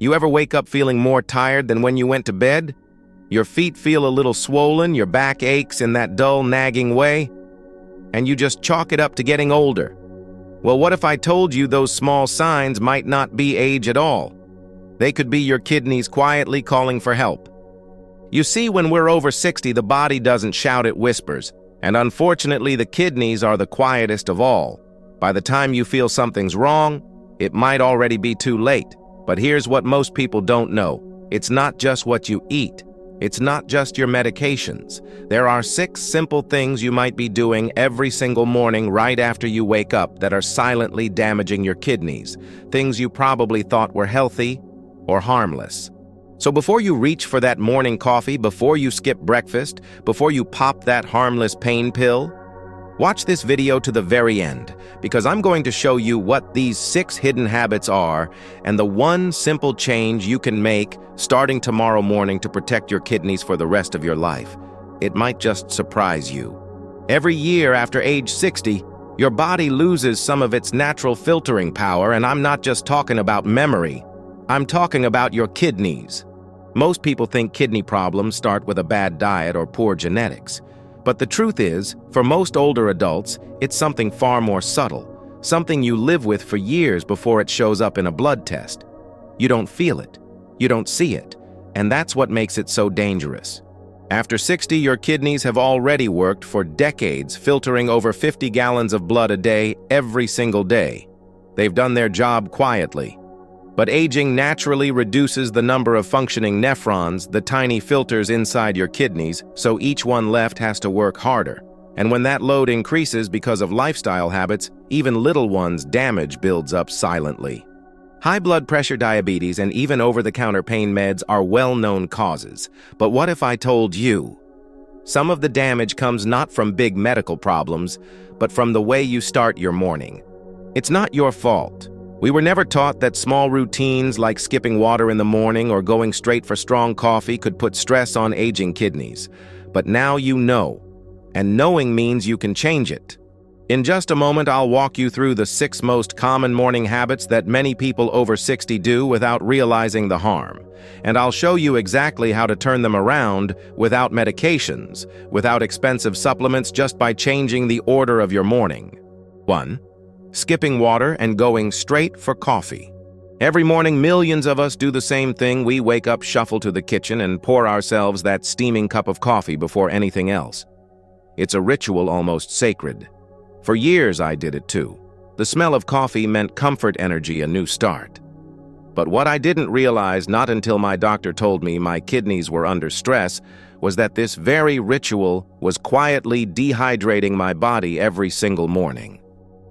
You ever wake up feeling more tired than when you went to bed? Your feet feel a little swollen, your back aches in that dull, nagging way, and you just chalk it up to getting older. Well, what if I told you those small signs might not be age at all? They could be your kidneys quietly calling for help. You see, when we're over 60, the body doesn't shout, it whispers, and unfortunately, the kidneys are the quietest of all. By the time you feel something's wrong, it might already be too late. But here's what most people don't know. It's not just what you eat. It's not just your medications. There are 6 simple things you might be doing every single morning right after you wake up that are silently damaging your kidneys. Things you probably thought were healthy or harmless. So before you reach for that morning coffee, before you skip breakfast, before you pop that harmless pain pill, watch this video to the very end, because I'm going to show you what these 6 hidden habits are and the one simple change you can make starting tomorrow morning to protect your kidneys for the rest of your life. It might just surprise you. Every year after age 60, your body loses some of its natural filtering power, and I'm not just talking about memory. I'm talking about your kidneys. Most people think kidney problems start with a bad diet or poor genetics. But the truth is, for most older adults, it's something far more subtle, something you live with for years before it shows up in a blood test. You don't feel it, you don't see it, and that's what makes it so dangerous. After 60, your kidneys have already worked for decades, filtering over 50 gallons of blood a day, every single day. They've done their job quietly. But aging naturally reduces the number of functioning nephrons, the tiny filters inside your kidneys, so each one left has to work harder. And when that load increases because of lifestyle habits, even little ones' damage builds up silently. High blood pressure, diabetes, and even over-the-counter pain meds are well-known causes. But what if I told you? Some of the damage comes not from big medical problems, but from the way you start your morning. It's not your fault. We were never taught that small routines like skipping water in the morning or going straight for strong coffee could put stress on aging kidneys. But now you know, and knowing means you can change it. In just a moment, I'll walk you through the 6 most common morning habits that many people over 60 do without realizing the harm. And I'll show you exactly how to turn them around without medications, without expensive supplements, just by changing the order of your morning. 1. Skipping water and going straight for coffee. Every morning, millions of us do the same thing. We wake up, shuffle to the kitchen, and pour ourselves that steaming cup of coffee before anything else. It's a ritual almost sacred. For years, I did it too. The smell of coffee meant comfort, energy, a new start. But what I didn't realize, not until my doctor told me my kidneys were under stress, was that this very ritual was quietly dehydrating my body every single morning.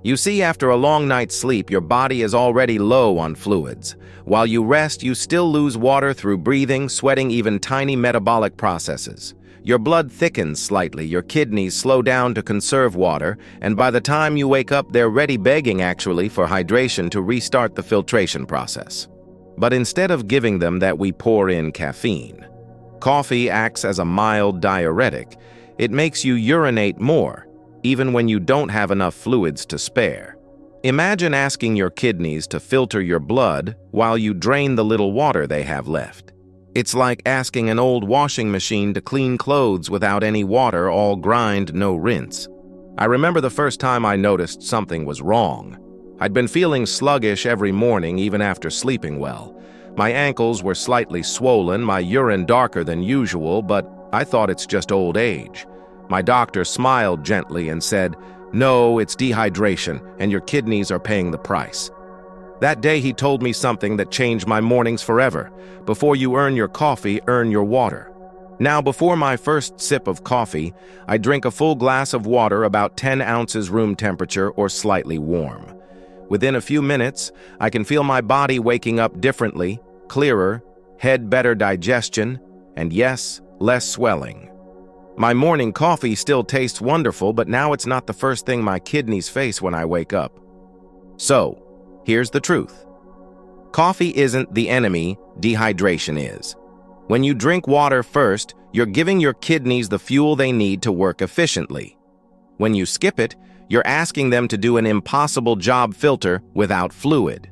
You see, after a long night's sleep, your body is already low on fluids. While you rest, you still lose water through breathing, sweating, even tiny metabolic processes. Your blood thickens slightly, your kidneys slow down to conserve water, and by the time you wake up, they're ready, begging actually, for hydration to restart the filtration process. But instead of giving them that, we pour in caffeine. Coffee acts as a mild diuretic. It makes you urinate more, even when you don't have enough fluids to spare. Imagine asking your kidneys to filter your blood while you drain the little water they have left. It's like asking an old washing machine to clean clothes without any water, all grind, no rinse. I remember the first time I noticed something was wrong. I'd been feeling sluggish every morning, even after sleeping well. My ankles were slightly swollen, my urine darker than usual, but I thought it's just old age. My doctor smiled gently and said, "No, it's dehydration, and your kidneys are paying the price." That day he told me something that changed my mornings forever. Before you earn your coffee, earn your water. Now, before my first sip of coffee, I drink a full glass of water, about 10 ounces room temperature or slightly warm. Within a few minutes, I can feel my body waking up differently, clearer, head better digestion, and yes, less swelling. My morning coffee still tastes wonderful, but now it's not the first thing my kidneys face when I wake up. So, here's the truth. Coffee isn't the enemy, dehydration is. When you drink water first, you're giving your kidneys the fuel they need to work efficiently. When you skip it, you're asking them to do an impossible job, filter without fluid.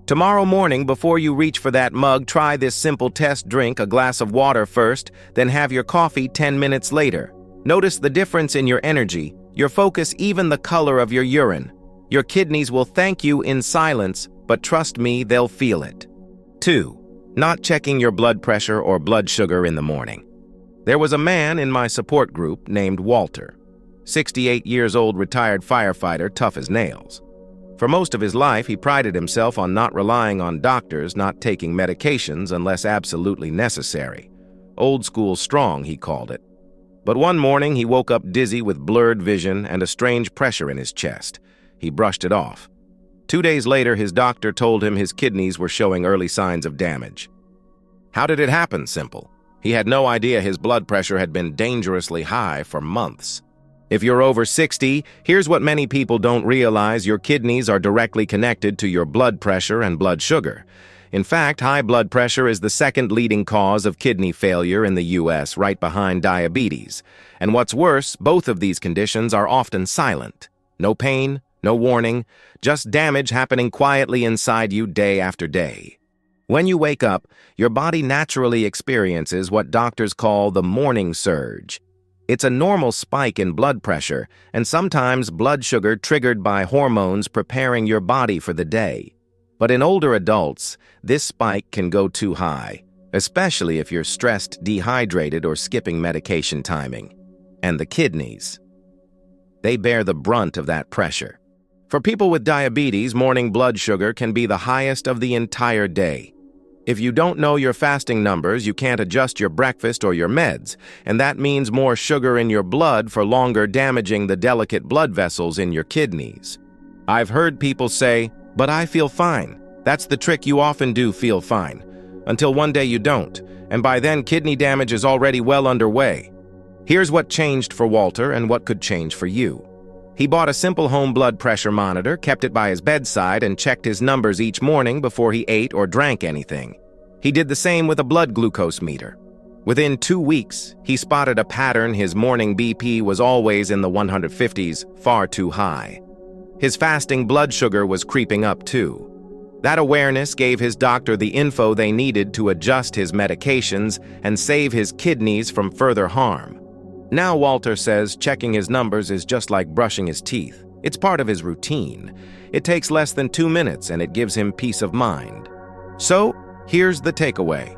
Tomorrow morning, before you reach for that mug, try this simple test. Drink a glass of water first, then have your coffee 10 minutes later. Notice the difference in your energy, your focus, even the color of your urine. Your kidneys will thank you in silence, but trust me, they'll feel it. 2. Not checking your blood pressure or blood sugar in the morning. There was a man in my support group named Walter, 68 years old, retired firefighter, tough as nails. For most of his life, he prided himself on not relying on doctors, not taking medications unless absolutely necessary. Old school strong, he called it. But one morning, he woke up dizzy with blurred vision and a strange pressure in his chest. He brushed it off. 2 days later, his doctor told him his kidneys were showing early signs of damage. How did it happen? Simple. He had no idea his blood pressure had been dangerously high for months. If you're over 60, here's what many people don't realize: your kidneys are directly connected to your blood pressure and blood sugar. In fact, high blood pressure is the second leading cause of kidney failure in the U.S., right behind diabetes. And what's worse, both of these conditions are often silent. No pain, no warning, just damage happening quietly inside you day after day. When you wake up, your body naturally experiences what doctors call the morning surge. It's a normal spike in blood pressure and sometimes blood sugar triggered by hormones preparing your body for the day. But in older adults, this spike can go too high, especially if you're stressed, dehydrated, or skipping medication timing. And the kidneys, they bear the brunt of that pressure. For people with diabetes, morning blood sugar can be the highest of the entire day. If you don't know your fasting numbers, you can't adjust your breakfast or your meds, and that means more sugar in your blood for longer, damaging the delicate blood vessels in your kidneys. I've heard people say, "But I feel fine." That's the trick. You often do feel fine, until one day you don't, and by then kidney damage is already well underway. Here's what changed for Walter and what could change for you. He bought a simple home blood pressure monitor, kept it by his bedside, and checked his numbers each morning before he ate or drank anything. He did the same with a blood glucose meter. Within 2 weeks, he spotted a pattern. His morning BP was always in the 150s, far too high. His fasting blood sugar was creeping up too. That awareness gave his doctor the info they needed to adjust his medications and save his kidneys from further harm. Now Walter says checking his numbers is just like brushing his teeth. It's part of his routine. It takes less than 2 minutes and it gives him peace of mind. So, here's the takeaway.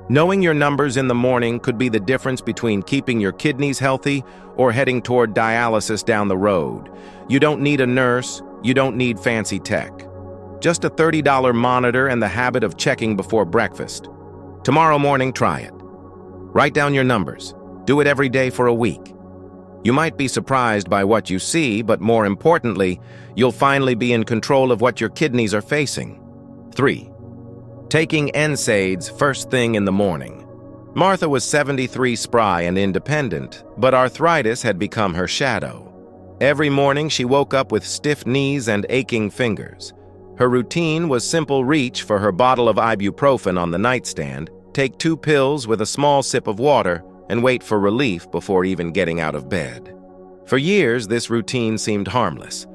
Knowing your numbers in the morning could be the difference between keeping your kidneys healthy or heading toward dialysis down the road. You don't need a nurse, you don't need fancy tech. Just a $30 monitor and the habit of checking before breakfast. Tomorrow morning, try it. Write down your numbers. Do it every day for a week. You might be surprised by what you see, but more importantly, you'll finally be in control of what your kidneys are facing. 3. Taking NSAIDs first thing in the morning. Martha was 73, spry and independent, but arthritis had become her shadow. Every morning she woke up with stiff knees and aching fingers. Her routine was simple: reach for her bottle of ibuprofen on the nightstand, take 2 pills with a small sip of water, and wait for relief before even getting out of bed. For years, this routine seemed harmless.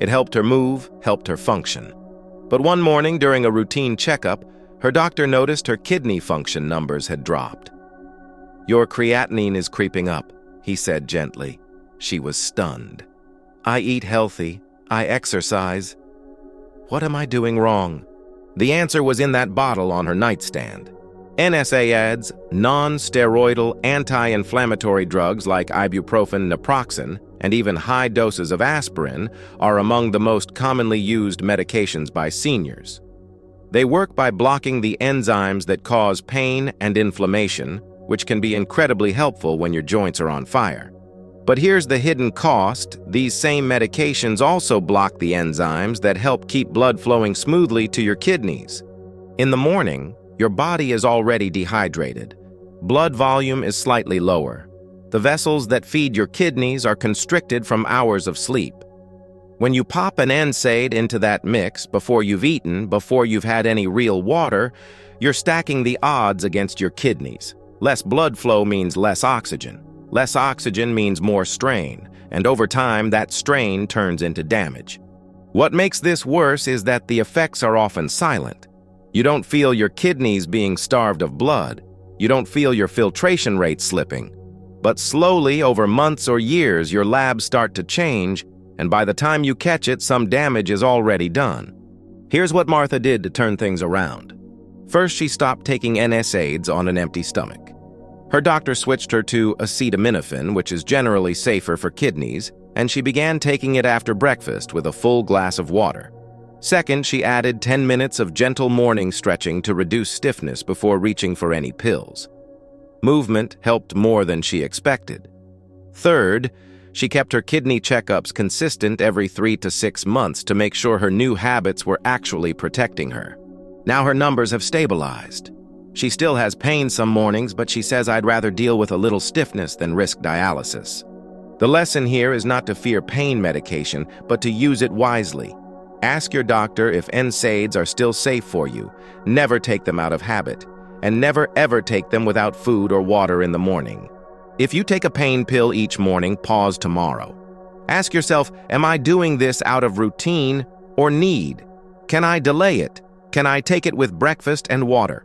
It helped her move, helped her function. But one morning during a routine checkup, her doctor noticed her kidney function numbers had dropped. "Your creatinine is creeping up," he said gently. She was stunned. "I eat healthy. I exercise. What am I doing wrong?" The answer was in that bottle on her nightstand. NSAIDs, non-steroidal anti-inflammatory drugs like ibuprofen, naproxen, and even high doses of aspirin are among the most commonly used medications by seniors. They work by blocking the enzymes that cause pain and inflammation, which can be incredibly helpful when your joints are on fire. But here's the hidden cost: these same medications also block the enzymes that help keep blood flowing smoothly to your kidneys. In the morning, your body is already dehydrated. Blood volume is slightly lower. The vessels that feed your kidneys are constricted from hours of sleep. When you pop an NSAID into that mix before you've eaten, before you've had any real water, you're stacking the odds against your kidneys. Less blood flow means less oxygen. Less oxygen means more strain, and over time that strain turns into damage. What makes this worse is that the effects are often silent. You don't feel your kidneys being starved of blood. You don't feel your filtration rate slipping. But slowly, over months or years, your labs start to change, and by the time you catch it, some damage is already done. Here's what Martha did to turn things around. First, she stopped taking NSAIDs on an empty stomach. Her doctor switched her to acetaminophen, which is generally safer for kidneys, and she began taking it after breakfast with a full glass of water. Second, she added 10 minutes of gentle morning stretching to reduce stiffness before reaching for any pills. Movement helped more than she expected. Third, she kept her kidney checkups consistent every 3 to 6 months to make sure her new habits were actually protecting her. Now her numbers have stabilized. She still has pain some mornings, but she says, "I'd rather deal with a little stiffness than risk dialysis." The lesson here is not to fear pain medication, but to use it wisely. Ask your doctor if NSAIDs are still safe for you. Never take them out of habit, and never ever take them without food or water in the morning. If you take a pain pill each morning, pause tomorrow. Ask yourself, am I doing this out of routine or need? Can I delay it? Can I take it with breakfast and water?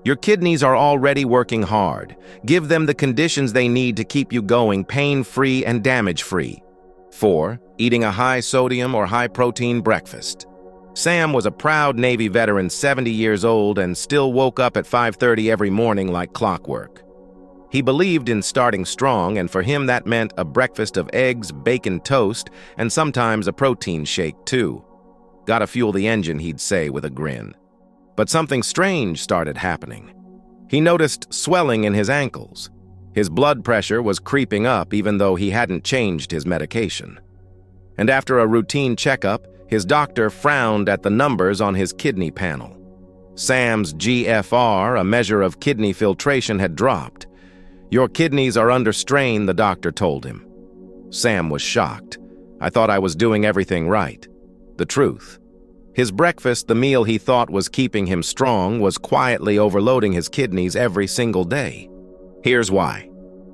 Your kidneys are already working hard. Give them the conditions they need to keep you going pain-free and damage-free. 4. Eating a high-sodium or high-protein breakfast. Sam was a proud Navy veteran, 70 years old, and still woke up at 5:30 every morning like clockwork. He believed in starting strong, and for him that meant a breakfast of eggs, bacon toast, and sometimes a protein shake too. "Gotta fuel the engine," he'd say with a grin. But something strange started happening. He noticed swelling in his ankles. His blood pressure was creeping up even though he hadn't changed his medication. And after a routine checkup, his doctor frowned at the numbers on his kidney panel. Sam's GFR, a measure of kidney filtration, had dropped. "Your kidneys are under strain," the doctor told him. Sam was shocked. "I thought I was doing everything right." The truth. His breakfast, the meal he thought was keeping him strong, was quietly overloading his kidneys every single day. Here's why.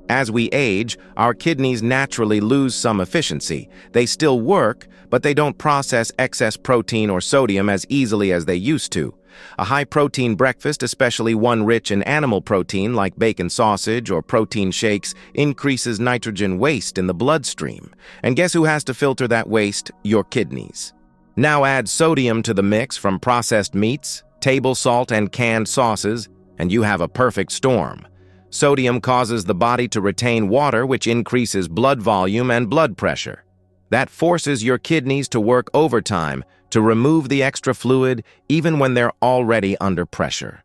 As we age, our kidneys naturally lose some efficiency. They still work, but they don't process excess protein or sodium as easily as they used to. A high-protein breakfast, especially one rich in animal protein like bacon sausage or protein shakes, increases nitrogen waste in the bloodstream. And guess who has to filter that waste? Your kidneys. Now add sodium to the mix from processed meats, table salt, and canned sauces, and you have a perfect storm. Sodium causes the body to retain water, which increases blood volume and blood pressure. That forces your kidneys to work overtime to remove the extra fluid even when they're already under pressure.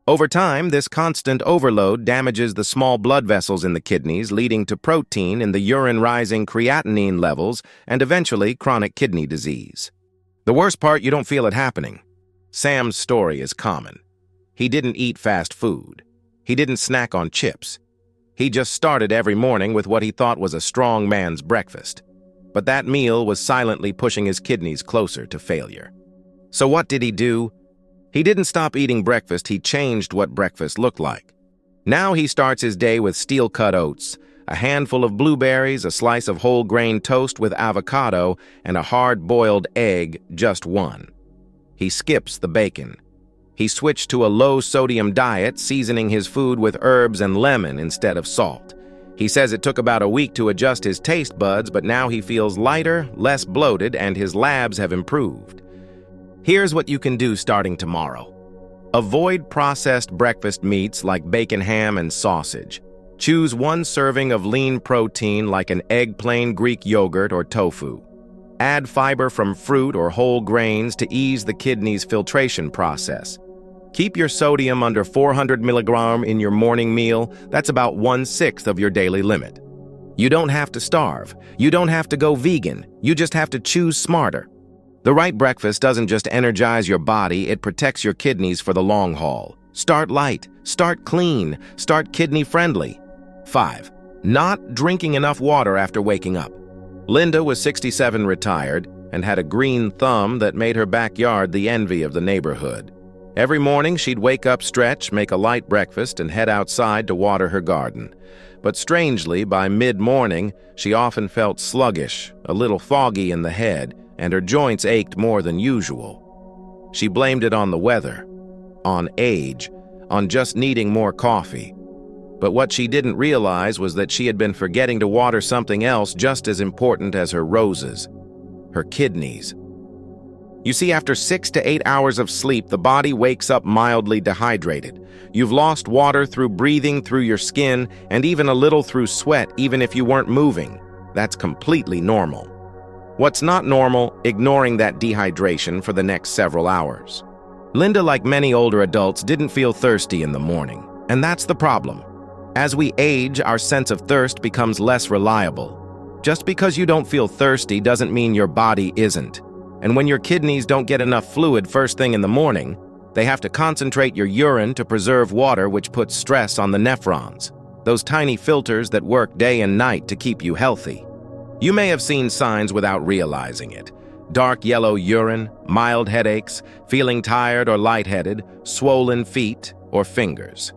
Over time, this constant overload damages the small blood vessels in the kidneys, leading to protein in the urine rising creatinine levels and eventually chronic kidney disease. The worst part, you don't feel it happening. Sam's story is common. He didn't eat fast food. He didn't snack on chips. He just started every morning with what he thought was a strong man's breakfast. But that meal was silently pushing his kidneys closer to failure. So what did he do? He didn't stop eating breakfast, he changed what breakfast looked like. Now he starts his day with steel-cut oats, a handful of blueberries, a slice of whole grain toast with avocado, and a hard-boiled egg, just one. He skips the bacon. He switched to a low-sodium diet, seasoning his food with herbs and lemon instead of salt. He says it took about a week to adjust his taste buds, but now he feels lighter, less bloated, and his labs have improved. Here's what you can do starting tomorrow. Avoid processed breakfast meats like bacon, ham, and sausage. Choose one serving of lean protein like an egg, plain Greek yogurt, or tofu. Add fiber from fruit or whole grains to ease the kidney's filtration process. Keep your sodium under 400 milligrams in your morning meal. That's about 1/6 of your daily limit. You don't have to starve. You don't have to go vegan. You just have to choose smarter. The right breakfast doesn't just energize your body, it protects your kidneys for the long haul. Start light, start clean, start kidney-friendly. 5. Not drinking enough water after waking up. Linda was 67, retired, and had a green thumb that made her backyard the envy of the neighborhood. Every morning, she'd wake up, stretch, make a light breakfast, and head outside to water her garden. But strangely, by mid-morning, she often felt sluggish, a little foggy in the head, and her joints ached more than usual. She blamed it on the weather, on age, on just needing more coffee. But what she didn't realize was that she had been forgetting to water something else just as important as her roses: her kidneys. You see, after 6 to 8 hours of sleep, the body wakes up mildly dehydrated. You've lost water through breathing, through your skin, and even a little through sweat, even if you weren't moving. That's completely normal. What's not normal, ignoring that dehydration for the next several hours. Linda, like many older adults, didn't feel thirsty in the morning, and that's the problem. As we age, our sense of thirst becomes less reliable. Just because you don't feel thirsty doesn't mean your body isn't. And when your kidneys don't get enough fluid first thing in the morning, they have to concentrate your urine to preserve water, which puts stress on the nephrons, those tiny filters that work day and night to keep you healthy. You may have seen signs without realizing it: dark yellow urine, mild headaches, feeling tired or lightheaded, swollen feet or fingers.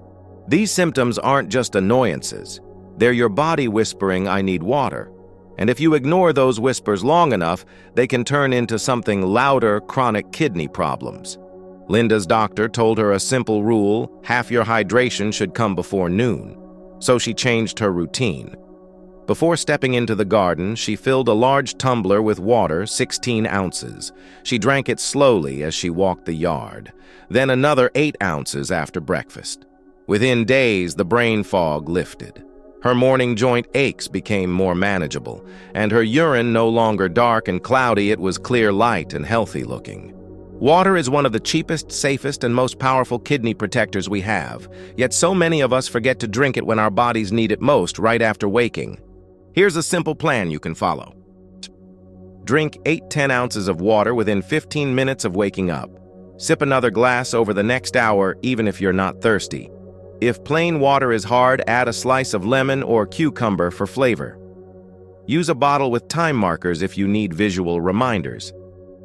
These symptoms aren't just annoyances. They're your body whispering, "I need water." And if you ignore those whispers long enough, they can turn into something louder: chronic kidney problems. Linda's doctor told her a simple rule: half your hydration should come before noon. So she changed her routine. Before stepping into the garden, she filled a large tumbler with water, 16 ounces. She drank it slowly as she walked the yard, then another 8 ounces after breakfast. Within days, the brain fog lifted. Her morning joint aches became more manageable, and her urine no longer dark and cloudy, it was clear, light, and healthy looking. Water is one of the cheapest, safest, and most powerful kidney protectors we have, yet so many of us forget to drink it when our bodies need it most, right after waking. Here's a simple plan you can follow. Drink 8-10 ounces of water within 15 minutes of waking up. Sip another glass over the next hour, even if you're not thirsty. If plain water is hard, add a slice of lemon or cucumber for flavor. Use a bottle with time markers if you need visual reminders.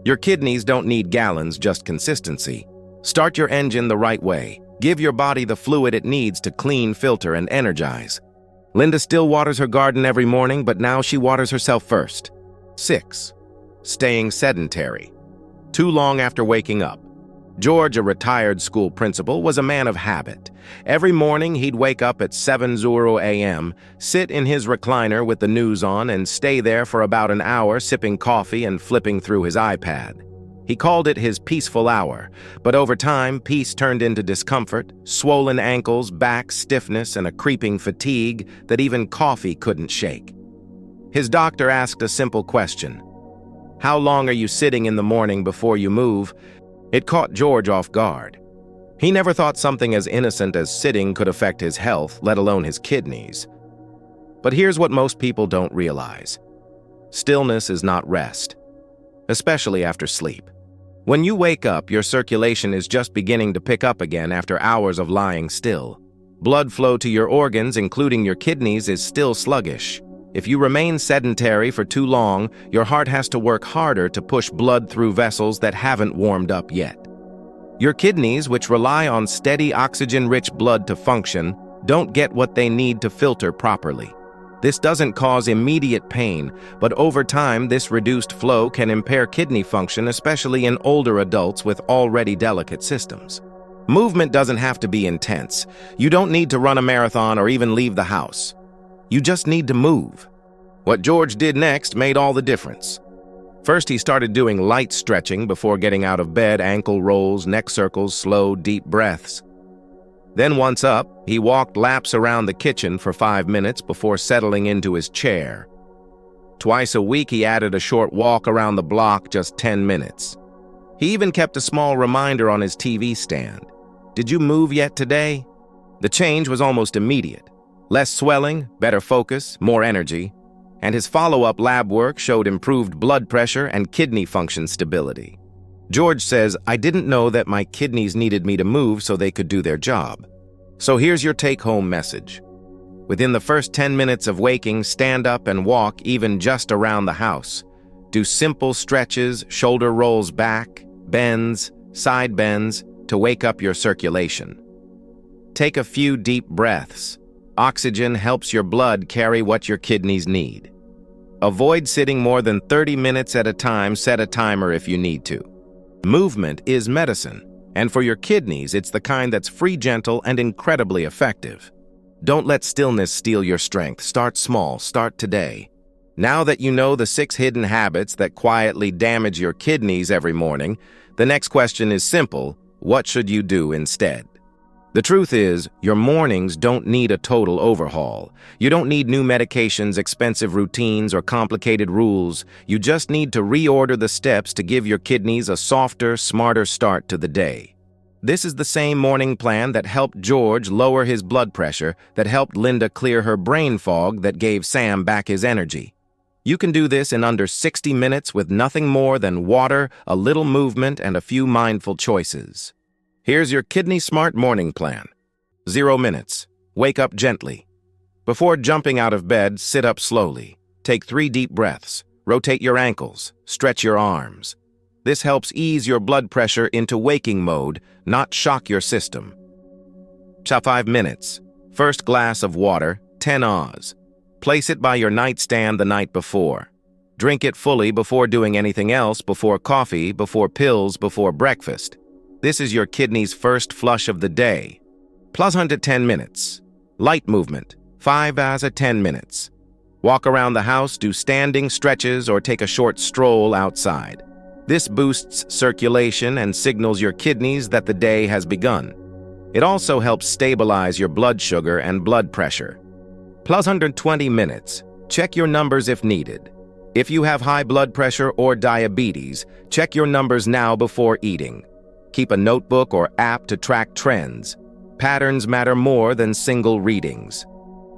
Your kidneys don't need gallons, just consistency. Start your engine the right way. Give your body the fluid it needs to clean, filter, and energize. Linda still waters her garden every morning, but now she waters herself first. 6. Staying sedentary. Too long after waking up. George, a retired school principal, was a man of habit. Every morning, he'd wake up at 7:00 a.m., sit in his recliner with the news on, and stay there for about an hour, sipping coffee and flipping through his iPad. He called it his peaceful hour, but over time, peace turned into discomfort, swollen ankles, back stiffness, and a creeping fatigue that even coffee couldn't shake. His doctor asked a simple question: "How long are you sitting in the morning before you move?" It caught George off guard. He never thought something as innocent as sitting could affect his health, let alone his kidneys. But here's what most people don't realize: stillness is not rest, especially after sleep. When you wake up, your circulation is just beginning to pick up again after hours of lying still. Blood flow to your organs, including your kidneys, is still sluggish. If you remain sedentary for too long, your heart has to work harder to push blood through vessels that haven't warmed up yet. Your kidneys, which rely on steady oxygen-rich blood to function, don't get what they need to filter properly. This doesn't cause immediate pain, but over time, this reduced flow can impair kidney function, especially in older adults with already delicate systems. Movement doesn't have to be intense. You don't need to run a marathon or even leave the house. You just need to move. What George did next made all the difference. First, he started doing light stretching before getting out of bed: ankle rolls, neck circles, slow, deep breaths. Then once up, he walked laps around the kitchen for 5 minutes before settling into his chair. Twice a week, he added a short walk around the block, just 10 minutes. He even kept a small reminder on his TV stand: "Did you move yet today?" The change was almost immediate. Less swelling, better focus, more energy, and his follow-up lab work showed improved blood pressure and kidney function stability. George says, "I didn't know that my kidneys needed me to move so they could do their job." So here's your take-home message. Within the first 10 minutes of waking, stand up and walk, even just around the house. Do simple stretches, shoulder rolls back, bends, side bends, to wake up your circulation. Take a few deep breaths. Oxygen helps your blood carry what your kidneys need. Avoid sitting more than 30 minutes at a time. Set a timer if you need to. Movement is medicine, and for your kidneys, it's the kind that's free, gentle, and incredibly effective. Don't let stillness steal your strength. Start small. Start today. Now that you know the 6 hidden habits that quietly damage your kidneys every morning, the next question is simple: what should you do instead? The truth is, your mornings don't need a total overhaul. You don't need new medications, expensive routines, or complicated rules. You just need to reorder the steps to give your kidneys a softer, smarter start to the day. This is the same morning plan that helped George lower his blood pressure, that helped Linda clear her brain fog, that gave Sam back his energy. You can do this in under 60 minutes with nothing more than water, a little movement, and a few mindful choices. Here's your Kidney Smart morning plan. 0 minutes. Wake up gently. Before jumping out of bed, sit up slowly. Take 3 deep breaths. Rotate your ankles. Stretch your arms. This helps ease your blood pressure into waking mode, not shock your system. 5 minutes. First glass of water, 10 Oz. Place it by your nightstand the night before. Drink it fully before doing anything else, before coffee, before pills, before breakfast. This is your kidney's first flush of the day. Plus 10 minutes. Light movement, 5 Oz at 10 minutes. Walk around the house, do standing stretches, or take a short stroll outside. This boosts circulation and signals your kidneys that the day has begun. It also helps stabilize your blood sugar and blood pressure. Plus 20 minutes. Check your numbers if needed. If you have high blood pressure or diabetes, check your numbers now before eating. Keep a notebook or app to track trends. Patterns matter more than single readings.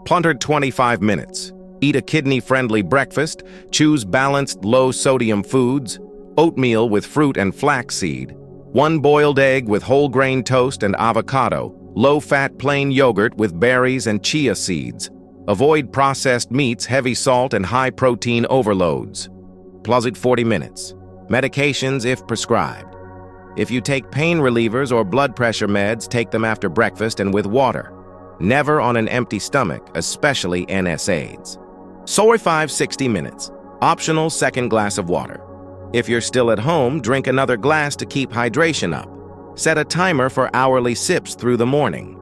25 minutes. Eat a kidney-friendly breakfast. Choose balanced, low-sodium foods. Oatmeal with fruit and flaxseed. 1 boiled egg with whole grain toast and avocado. Low-fat plain yogurt with berries and chia seeds. Avoid processed meats, heavy salt, and high-protein overloads. Plus 40 minutes. Medications if prescribed. If you take pain relievers or blood pressure meds, take them after breakfast and with water. Never on an empty stomach, especially NSAIDs. 60 minutes. Optional second glass of water. If you're still at home, drink another glass to keep hydration up. Set a timer for hourly sips through the morning.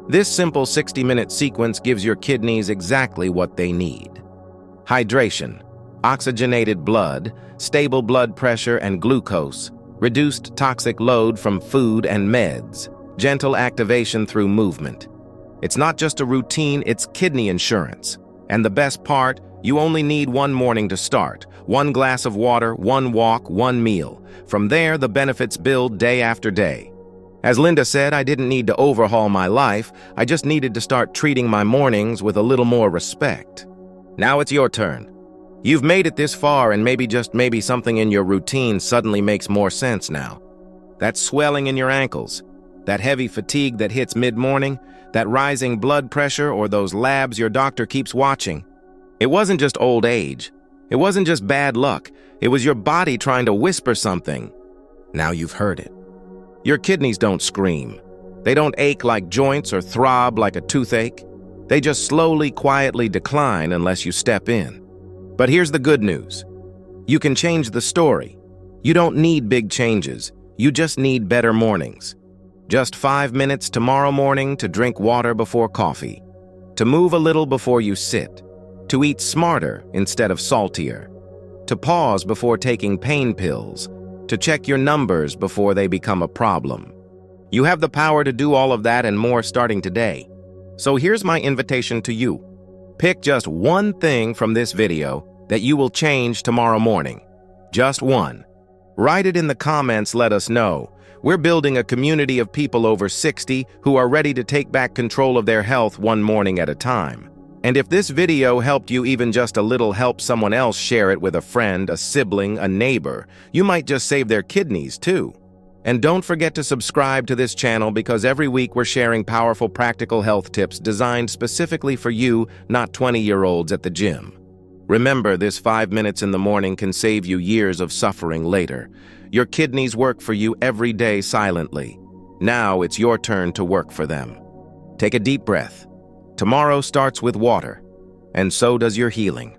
This simple 60-minute sequence gives your kidneys exactly what they need. Hydration, oxygenated blood, stable blood pressure and glucose, reduced toxic load from food and meds, gentle activation through movement. It's not just a routine, it's kidney insurance. And the best part, you only need 1 morning to start. 1 glass of water, 1 walk, 1 meal. From there, the benefits build day after day. As Linda said, I didn't need to overhaul my life. I just needed to start treating my mornings with a little more respect. Now it's your turn. You've made it this far, and maybe something in your routine suddenly makes more sense now. That swelling in your ankles, that heavy fatigue that hits mid-morning, that rising blood pressure, or those labs your doctor keeps watching. It wasn't just old age. It wasn't just bad luck. It was your body trying to whisper something. Now you've heard it. Your kidneys don't scream. They don't ache like joints or throb like a toothache. They just slowly, quietly decline unless you step in. But here's the good news. You can change the story. You don't need big changes. You just need better mornings. Just 5 minutes tomorrow morning to drink water before coffee, to move a little before you sit, to eat smarter instead of saltier, to pause before taking pain pills, to check your numbers before they become a problem. You have the power to do all of that and more starting today. So here's my invitation to you. Pick just one thing from this video that you will change tomorrow morning. Just one. Write it in the comments, let us know. We're building a community of people over 60 who are ready to take back control of their health 1 morning at a time. And if this video helped you even just a little, help someone else share it with a friend, a sibling, a neighbor. You might just save their kidneys too. And don't forget to subscribe to this channel, because every week we're sharing powerful practical health tips designed specifically for you, not 20-year-olds at the gym. Remember, this 5 minutes in the morning can save you years of suffering later. Your kidneys work for you every day silently. Now it's your turn to work for them. Take a deep breath. Tomorrow starts with water, and so does your healing.